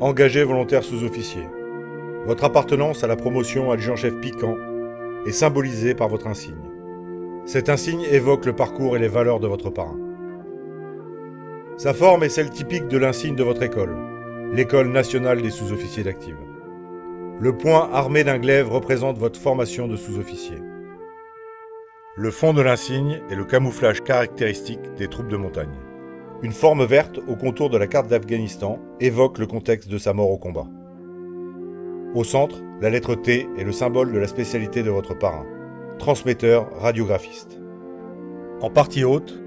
Engagé volontaire sous-officier. Votre appartenance à la promotion adjudant-chef piquant est symbolisée par votre insigne. Cet insigne évoque le parcours et les valeurs de votre parrain. Sa forme est celle typique de l'insigne de votre école, l'École nationale des sous-officiers d'active. Le point armé d'un glaive représente votre formation de sous-officier. Le fond de l'insigne est le camouflage caractéristique des troupes de montagne. Une forme verte au contour de la carte d'Afghanistan évoque le contexte de sa mort au combat. Au centre, la lettre T est le symbole de la spécialité de votre parrain, transmetteur radiographiste. En partie haute,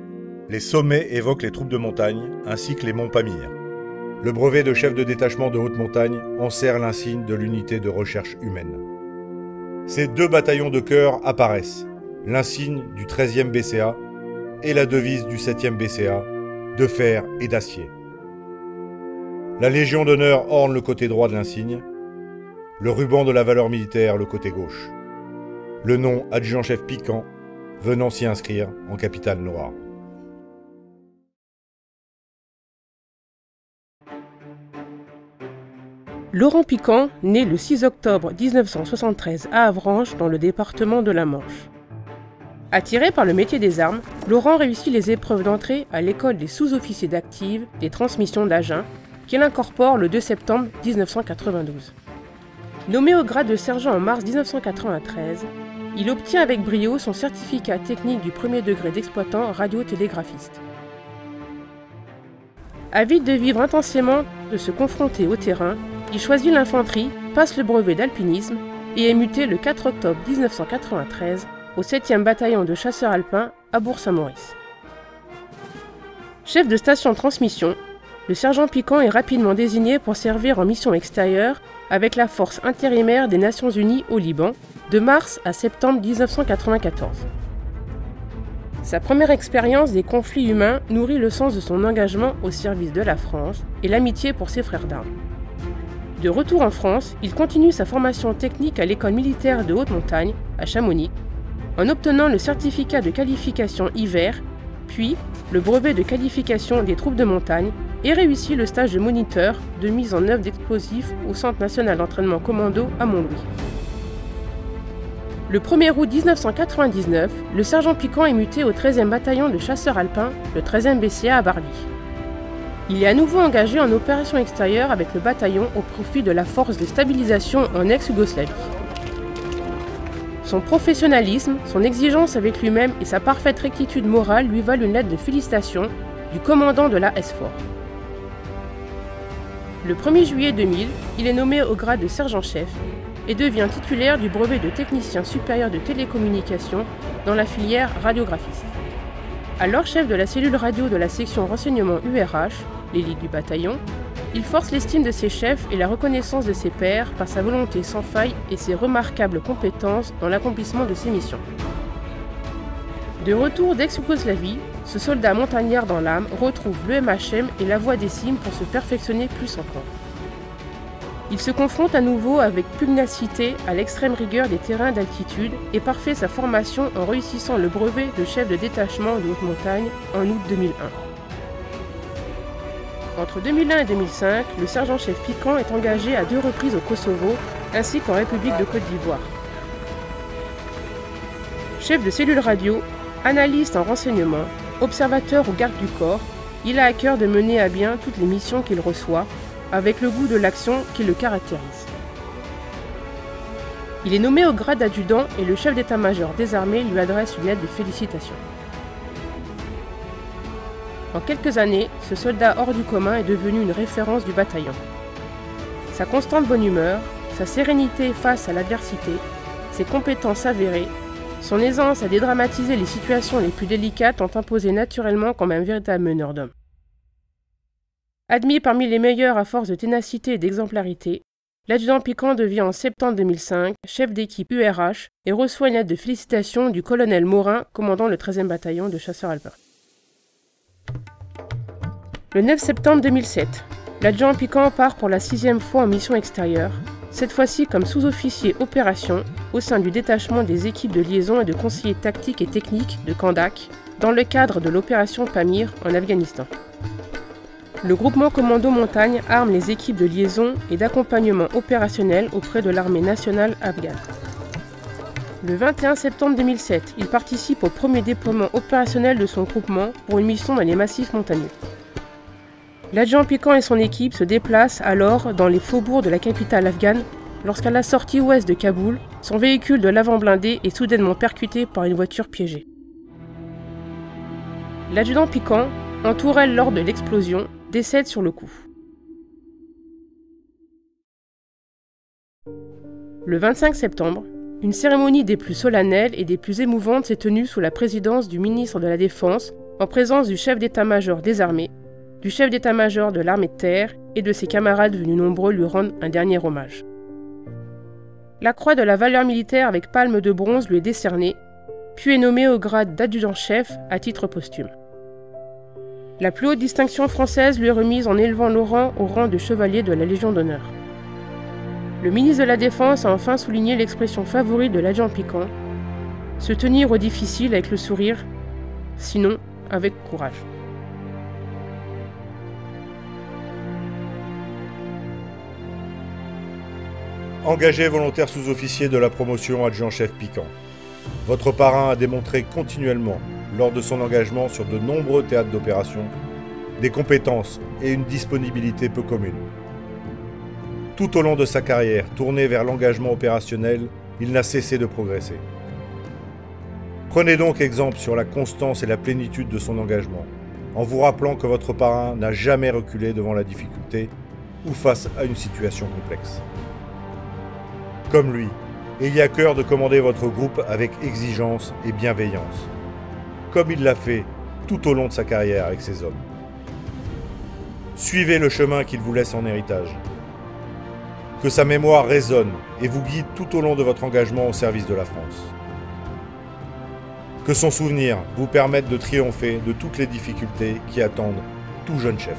les sommets évoquent les troupes de montagne ainsi que les monts Pamir. Le brevet de chef de détachement de haute montagne enserre l'insigne de l'unité de recherche humaine. Ces deux bataillons de cœur apparaissent, l'insigne du 13e BCA et la devise du 7e BCA, de fer et d'acier. La Légion d'honneur orne le côté droit de l'insigne, le ruban de la valeur militaire le côté gauche. Le nom adjudant-chef piquant venant s'y inscrire en capitale noire. Laurent Piquant naît le 6 octobre 1973 à Avranches, dans le département de la Manche. Attiré par le métier des armes, Laurent réussit les épreuves d'entrée à l'école des sous-officiers d'active des transmissions d'Agen, qu'il incorpore le 2 septembre 1992. Nommé au grade de sergent en mars 1993, il obtient avec brio son certificat technique du premier degré d'exploitant radiotélégraphiste. Avide de vivre intensément, de se confronter au terrain, il choisit l'infanterie, passe le brevet d'alpinisme et est muté le 4 octobre 1993 au 7e bataillon de chasseurs alpins à Bourg-Saint-Maurice. Chef de station de transmission, le sergent Piquant est rapidement désigné pour servir en mission extérieure avec la force intérimaire des Nations Unies au Liban, de mars à septembre 1994. Sa première expérience des conflits humains nourrit le sens de son engagement au service de la France et l'amitié pour ses frères d'armes. De retour en France, il continue sa formation technique à l'école militaire de haute montagne, à Chamonix, en obtenant le certificat de qualification hiver, puis le brevet de qualification des troupes de montagne et réussit le stage de moniteur de mise en œuvre d'explosifs au Centre national d'entraînement commando à Montlouis. Le 1er août 1999, le sergent Piquant est muté au 13e bataillon de chasseurs alpins, le 13e BCA à Barly. Il est à nouveau engagé en opération extérieure avec le bataillon au profit de la force de stabilisation en ex-Yougoslavie. Son professionnalisme, son exigence avec lui-même et sa parfaite rectitude morale lui valent une lettre de félicitations du commandant de la SFOR. Le 1er juillet 2000, il est nommé au grade de sergent-chef et devient titulaire du brevet de technicien supérieur de télécommunications dans la filière radiographiste. Alors chef de la cellule radio de la section renseignement URH, l'élite du bataillon, il force l'estime de ses chefs et la reconnaissance de ses pairs par sa volonté sans faille et ses remarquables compétences dans l'accomplissement de ses missions. De retour d'ex-Yougoslavie, ce soldat montagnard dans l'âme retrouve le MHM et la voie des cimes pour se perfectionner plus encore. Il se confronte à nouveau avec pugnacité à l'extrême rigueur des terrains d'altitude et parfait sa formation en réussissant le brevet de chef de détachement de haute montagne en août 2001. Entre 2001 et 2005, le sergent-chef Piquant est engagé à 2 reprises au Kosovo ainsi qu'en République de Côte d'Ivoire. Chef de cellule radio, analyste en renseignement, observateur au garde du corps, il a à cœur de mener à bien toutes les missions qu'il reçoit, avec le goût de l'action qui le caractérise. Il est nommé au grade d'adjudant et le chef d'état-major des armées lui adresse une lettre de félicitations. En quelques années, ce soldat hors du commun est devenu une référence du bataillon. Sa constante bonne humeur, sa sérénité face à l'adversité, ses compétences avérées, son aisance à dédramatiser les situations les plus délicates ont imposé naturellement comme un véritable meneur d'hommes. Admis parmi les meilleurs à force de ténacité et d'exemplarité, l'adjudant Piquant devient en septembre 2005 chef d'équipe URH et reçoit une lettre de félicitations du colonel Morin, commandant le 13e bataillon de chasseurs alpins. Le 9 septembre 2007, l'adjudant Piquant part pour la 6e fois en mission extérieure, cette fois-ci comme sous-officier opération au sein du détachement des équipes de liaison et de conseillers tactiques et techniques de Kandak, dans le cadre de l'opération Pamir en Afghanistan. le groupement Commando Montagne arme les équipes de liaison et d'accompagnement opérationnel auprès de l'armée nationale afghane. Le 21 septembre 2007, il participe au premier déploiement opérationnel de son groupement pour une mission dans les massifs montagneux. L'adjudant Piquant et son équipe se déplacent alors dans les faubourgs de la capitale afghane lorsqu'à la sortie ouest de Kaboul, son véhicule de l'avant blindé est soudainement percuté par une voiture piégée. L'adjudant Piquant, en tourelle lors de l'explosion, décède sur le coup. Le 25 septembre, une cérémonie des plus solennelles et des plus émouvantes s'est tenue sous la présidence du ministre de la Défense, en présence du chef d'état-major des armées, du chef d'état-major de l'armée de terre et de ses camarades venus nombreux lui rendre un dernier hommage. La croix de la valeur militaire avec palme de bronze lui est décernée, puis est nommé au grade d'adjudant-chef à titre posthume. La plus haute distinction française lui est remise en élevant Laurent au rang de chevalier de la Légion d'honneur. Le ministre de la Défense a enfin souligné l'expression favorite de l'adjudant Piquant, se tenir au difficile avec le sourire, sinon avec courage. Engagé volontaire sous-officier de la promotion adjudant-chef Piquant. Votre parrain a démontré continuellement, lors de son engagement sur de nombreux théâtres d'opération, des compétences et une disponibilité peu communes. Tout au long de sa carrière, tournée vers l'engagement opérationnel, il n'a cessé de progresser. Prenez donc exemple sur la constance et la plénitude de son engagement, en vous rappelant que votre parrain n'a jamais reculé devant la difficulté ou face à une situation complexe. Comme lui, ayez à cœur de commander votre groupe avec exigence et bienveillance, comme il l'a fait tout au long de sa carrière avec ses hommes. Suivez le chemin qu'il vous laisse en héritage. Que sa mémoire résonne et vous guide tout au long de votre engagement au service de la France. Que son souvenir vous permette de triompher de toutes les difficultés qui attendent tout jeune chef.